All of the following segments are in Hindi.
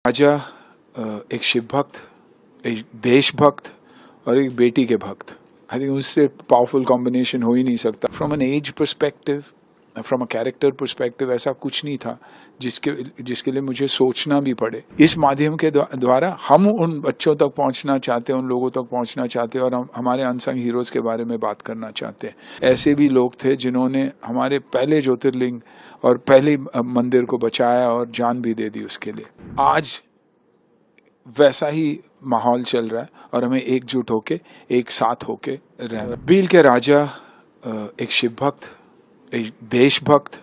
राजा एक शिव भक्त, एक देशभक्त और एक बेटी के भक्त। आई थिंक उससे पावरफुल कॉम्बिनेशन हो ही नहीं सकता। From an age perspective, from a character perspective ऐसा कुछ नहीं था जिसके लिए मुझे सोचना भी पड़े। इस माध्यम के द्वारा हम उन बच्चों तक पहुंचना चाहते हैं, उन लोगों तक पहुंचना चाहते हैं और हम हमारे अनसंग हीरोज के बारे में बात करना चाहते हैं। ऐसे भी लोग थे जिन्होंने हमारे पहले ज्योतिर्लिंग और पहले मंदिर को बचाया और जान भी दे दी उसके लिए। आज वैसा ही माहौल चल रहा है और हमें एकजुट होके एक साथ होके रहना। बील के राजा एक शिव भक्त, एक देशभक्त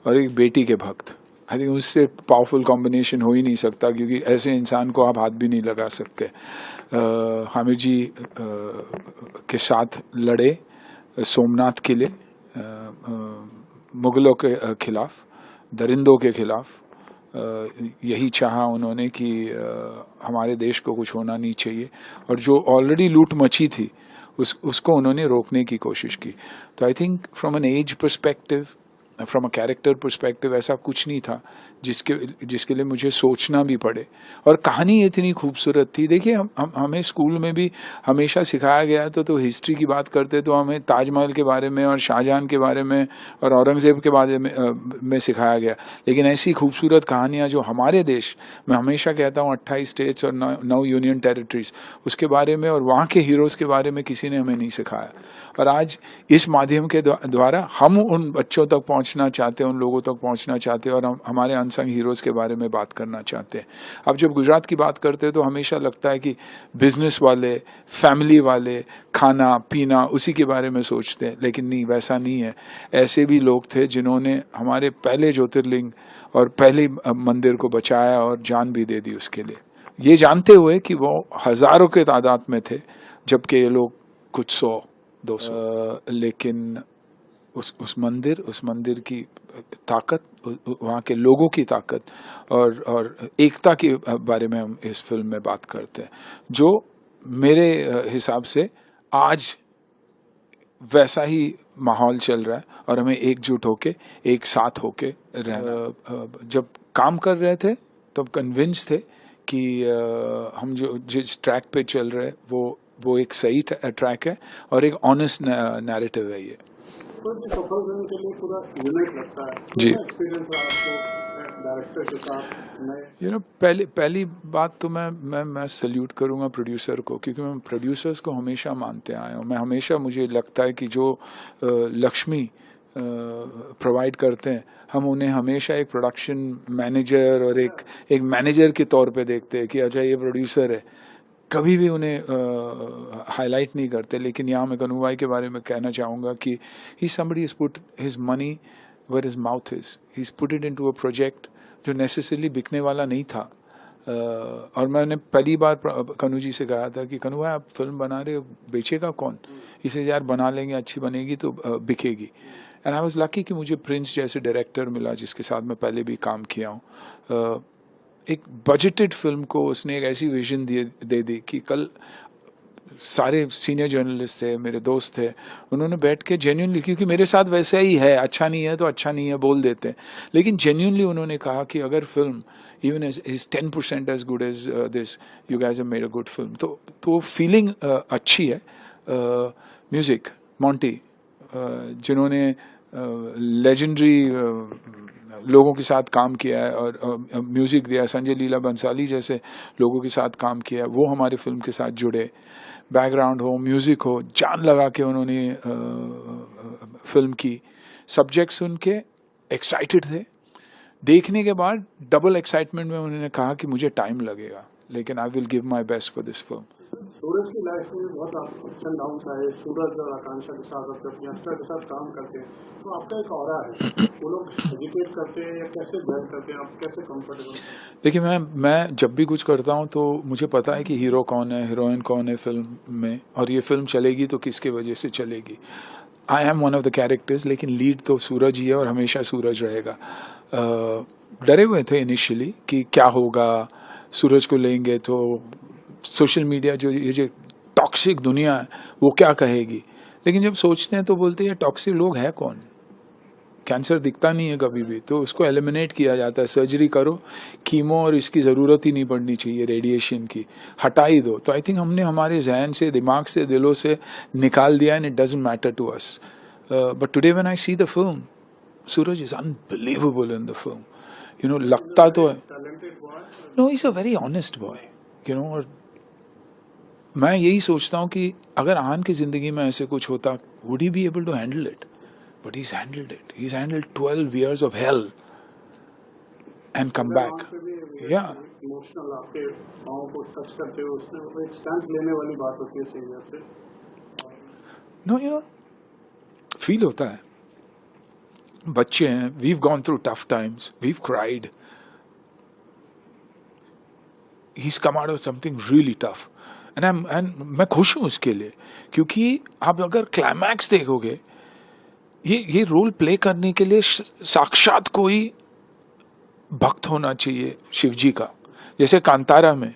और एक बेटी के भक्त। आई थिंक उससे पावरफुल कॉम्बिनेशन हो ही नहीं सकता, क्योंकि ऐसे इंसान को आप हाथ भी नहीं लगा सकते। हामिद जी के साथ लड़े सोमनाथ के लिए, मुगलों के खिलाफ, दरिंदों के खिलाफ। यही चाहा उन्होंने कि हमारे देश को कुछ होना नहीं चाहिए, और जो ऑलरेडी लूट मची थी उसको उन्होंने रोकने की कोशिश की। तो I think from an age perspective, from a character perspective ऐसा कुछ नहीं था जिसके लिए मुझे सोचना भी पड़े। और कहानी इतनी खूबसूरत थी। देखिए, हमें स्कूल में भी हमेशा सिखाया गया तो हिस्ट्री की बात करते तो हमें ताजमहल के बारे में और शाहजहां के बारे में और औरंगजेब के बारे में सिखाया गया। लेकिन ऐसी खूबसूरत कहानियाँ जो हमारे देश, मैं हमेशा कहता हूँ 28 स्टेट्स और 9 यूनियन टेरिटरीज, उसके बारे में और वहाँ के हीरोज़ के बारे में किसी ने हमें नहीं सिखाया। और आज इस माध्यम के द्वारा हम उन बच्चों तक पहुंचना चाहते हैं, उन लोगों तक पहुंचना चाहते हैं और हम हमारे अनसंग हीरोज़ के बारे में बात करना चाहते हैं। अब जब गुजरात की बात करते हैं तो हमेशा लगता है कि बिजनेस वाले, फैमिली वाले, खाना पीना उसी के बारे में सोचते हैं, लेकिन नहीं, वैसा नहीं है। ऐसे भी लोग थे जिन्होंने हमारे पहले ज्योतिर्लिंग और पहले मंदिर को बचाया और जान भी दे दी उसके लिए, ये जानते हुए कि वो हजारों के तादाद में थे, जबकि ये लोग कुछ 100-200। लेकिन उस मंदिर की ताकत, वहाँ के लोगों की ताकत और एकता के बारे में हम इस फिल्म में बात करते हैं, जो मेरे हिसाब से आज वैसा ही माहौल चल रहा है और हमें एकजुट होके एक साथ होके रहना। जब काम कर रहे थे तब कन्विंस थे कि हम जो जिस ट्रैक पे चल रहे हैं वो एक सही ट्रैक है और एक ऑनेस्ट नैरेटिव है ये। सफल फिल्म के लिए पूरा यूनिक लगता है जी। एक्सपीरियंस रहा आपको डायरेक्टर के साथ? पहली बात तो मैं सल्यूट करूंगा प्रोड्यूसर को, क्योंकि मैं प्रोड्यूसर्स को हमेशा मानते आया हूँ। मैं हमेशा, मुझे लगता है कि जो लक्ष्मी प्रोवाइड करते हैं, हम उन्हें हमेशा एक प्रोडक्शन मैनेजर और एक मैनेजर के तौर पे देखते हैं कि अच्छा ये प्रोड्यूसर है। कभी भी उन्हें हाईलाइट नहीं करते। लेकिन यहाँ मैं कन्हू भाई के बारे में कहना चाहूँगा कि he somebody is put his money where his mouth is, he is put it into a project जो नेसेसरली बिकने वाला नहीं था। और मैंने पहली बार कन्हू जी से कहा था कि कन्हू भाई आप फिल्म बना रहे हो, बेचेगा कौन? इसे यार बना लेंगे, अच्छी बनेगी तो बिकेगी। एंड आई वाज लकी कि मुझे प्रिंस जैसे डायरेक्टर मिला जिसके साथ मैं पहले भी काम किया हूँ। एक बजटेड फिल्म को उसने एक ऐसी विजन दे दी कि कल सारे सीनियर जर्नलिस्ट थे, मेरे दोस्त थे, उन्होंने बैठ के जेन्युइनली, क्योंकि मेरे साथ वैसा ही है, अच्छा नहीं है तो अच्छा नहीं है बोल देते हैं, लेकिन जेन्युइनली उन्होंने कहा कि अगर film even is 10% as good as this, you guys have made a good film. तो फीलिंग अच्छी है। म्यूजिक मॉन्टी, जिन्होंने लेजेंडरी लोगों के साथ काम किया है और म्यूज़िक दिया, संजय लीला बंसाली जैसे लोगों के साथ काम किया है, वो हमारे फिल्म के साथ जुड़े। बैकग्राउंड हो, म्यूज़िक हो, जान लगा के उन्होंने फिल्म की। सब्जेक्ट सुन के एक्साइटेड थे, देखने के बाद डबल एक्साइटमेंट में उन्होंने कहा कि मुझे टाइम लगेगा, लेकिन I will give my best for this film. Suraj की लाइफ में बहुत अप्स एंड डाउन आए, सूरज और आकांक्षा के साथ और यंगस्टर के साथ काम करते हैं, तो आपका एक ऑरा है, वो लोग हेजिटेट करते हैं या कैसे बैठ करते हैं, आप कैसे कंफर्टेबल? देखिए, मैं जब भी कुछ करता हूँ तो मुझे पता है कि हीरो कौन है, हीरोइन कौन है फिल्म में, और ये फिल्म चलेगी तो किसके वजह से चलेगी। I am one of the characters, लेकिन लीड तो सूरज ही है और हमेशा सूरज रहेगा। डरे हुए थे इनिशियली कि क्या होगा, सूरज को लेंगे तो सोशल मीडिया ये जो टॉक्सिक दुनिया है वो क्या कहेगी। लेकिन जब सोचते हैं तो बोलते हैं ये टॉक्सिक लोग है कौन? कैंसर दिखता नहीं है कभी भी, तो उसको एलिमिनेट किया जाता है, सर्जरी करो, कीमो और इसकी ज़रूरत ही नहीं पड़नी चाहिए, रेडिएशन की हटा ही दो। तो आई थिंक हमने हमारे जहन से, दिमाग से, दिलों से निकाल दिया, and it doesn't matter to us. But today when I see the film, Suraj is unbelievable in the film, you know, लगता तो है, talented boy. No, is a very honest boy, you know. और मैं यही सोचता हूँ कि अगर आन की ज़िंदगी में ऐसे कुछ होता, would he be able to handle it? But he's handled it. He's handled 12 years of hell and come back. Yeah. Emotional आपके पाँव को टच करते हुए उसमें वो एक स्टैंड लेने वाली बात होती है सीनियर से। No, you know, feel होता है। बच्चे हैं, we've gone through tough times, we've cried. He's come out of something really tough. And मैं खुश हूँ उसके लिए, क्योंकि आप अगर क्लाइमैक्स देखोगे, ये रोल प्ले करने के लिए साक्षात कोई भक्त होना चाहिए शिव जी का। जैसे कांतारा में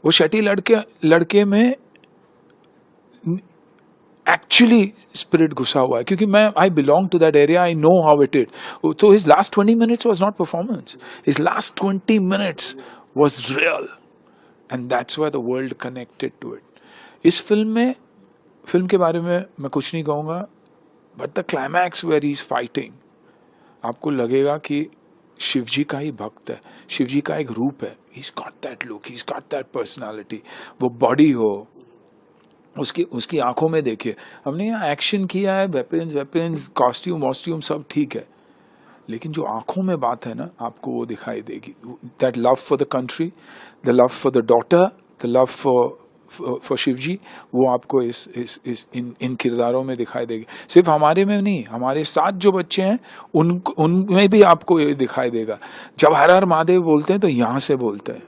वो शेट्टी लड़के में एक्चुअली स्पिरिट घुसा हुआ है, क्योंकि मैं I belong to that area, I know how it is. तो his last 20 minutes was not performance, his last 20 minutes was real, and that's why the world connected to it. इस फिल्म के बारे में मैं कुछ नहीं कहूँगा, but the climax where he is fighting, आपको लगेगा कि शिव जी का ही भक्त है, शिव जी का एक रूप है। He's got that look, he's got that personality। वो बॉडी हो, उसकी आंखों में देखिए, हमने यहाँ एक्शन किया है, वेपन्स, कॉस्ट्यूम सब ठीक है, लेकिन जो आंखों में बात है ना, आपको वो दिखाई देगी। That love for the country, the love for the daughter, the love for Shiv ji, वो आपको इन किरदारों में दिखाई देगी। सिर्फ हमारे में नहीं, हमारे साथ जो बच्चे हैं उनमें भी आपको ये दिखाई देगा। जब हर हर महादेव बोलते हैं तो यहाँ से बोलते हैं।